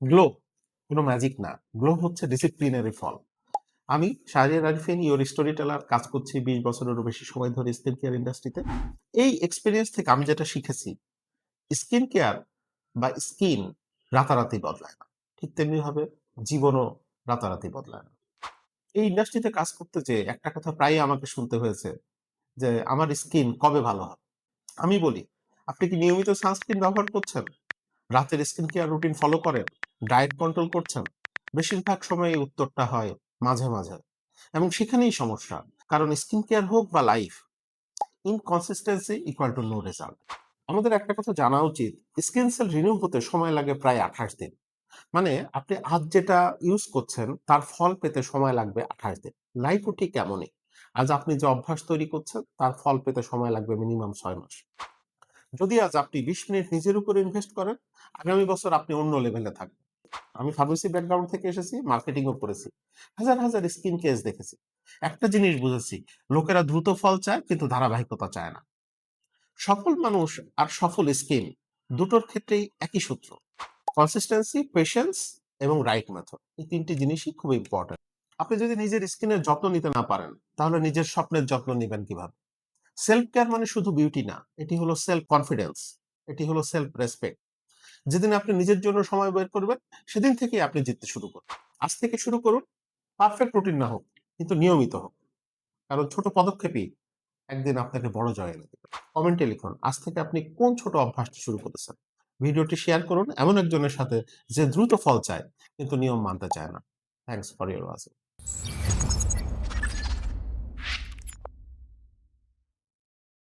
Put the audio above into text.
Glow কোনো magic না। Glow হচ্ছে ডিসিপ্লিনেরই ফল। আমি Shahriar Arefin your story teller কাজ করছি ২০ বছরেরও বেশি সময় ধরে স্কিন কেয়ার ইন্ডাস্ট্রিতে। এই এক্সপেরিয়েন্স থেকে আমি যেটা শিখেছি, স্কিন কেয়ার বা স্কিন রাতারাতি বদলায় না। ঠিক তেমনিভাবে জীবনও রাতারাতি বদলায় না। এই ইন্ডাস্ট্রিতে কাজ করতে যেয়ে একটা কথা প্রায়ই আমাকে শুনতে হয়েছে যে, "আমার স্কিন কবে ভালো হবে?" আমি বলি, "আপনি কি নিয়মিত সানস্ক্রিন ব্যবহার করছেন? রাতের স্কিন কেয়ার রুটিন ফলো করেন? ডায়েট কন্ট্রোল করছেন?" বেশিরভাগ সময় এই উত্তরটা হয় মাঝে, মাঝে। এবং সেখানেই সমস্যা। কারণ স্কিন কেয়ার হোক বা life, inconsistency equal to know result. আমাদের একটা কথা জানা উচিত, স্কিন সেল রিনিউ হতে সময় লাগে প্রায় ২৮ দিন। মানে আপনি আজ যেটা ইউজ করছেন তার ফল পেতে সময় লাগবে ২৮ দিন। লাইফও ঠিক এমনই। আজ আপনি যে অভ্যাস তৈরি করছেন তার ফল পেতে সময় লাগবে মিনিমাম ৬ মাস। যদি আজ আপনি ২০ মিনিট নিজের উপর ইনভেস্ট করেন, আগামী বছর আপনি অন্য লেভেলে থাকবেন। আমি ফার্মেসি ব্যাকগ্রাউন্ড থেকে এসেছি, মার্কেটিংও করেছি। হাজার, হাজার স্কিন কেস দেখেছি। একটা জিনিস বুঝেছি, লোকেরা দ্রুত ফল চায় কিন্তু ধারাবাহিকতা চায় না। সফল মানুষ আর সফল স্কিন দুটোর ক্ষেত্রেই একই সূত্র। কনসিস্টেন্সি, পেশেন্স এবং রাইট মেথড। এই ৩ টি জিনিসই খুব ইম্পোর্টেন্ট। আপনি যদি নিজের স্কিনের যত্ন নিতে না পারেন, তাহলে নিজের স্বপ্নের যত্ন নিবেন কিভাবে? সেলফ কেয়ার মানে শুধু বিউটি না, এটি হলো সেলফ কনফিডেন্স, এটি হলো সেলফ রেসপেক্ট। যেদিন আপনি নিজের জন্য সময় বের করবেন, সেদিন থেকেই আপনি জিততে শুরু করবেন। আজ থেকে শুরু করুন, পারফেক্ট রুটিন না হোক, কিন্তু নিয়মিত হোক। কারণ ছোট পদক্ষেপই একদিন আপনাকে বড় জয় এনে দেবে। কমেন্টে লিখুন, আজ থেকে আপনি কোন ছোট অভ্যাসটি শুরু করেছেন। ভিডিওটি শেয়ার করুন এমন একজনের সাথে যে দ্রুত ফল চায় কিন্তু নিয়ম মানতে চায় না। Thanks for your watching.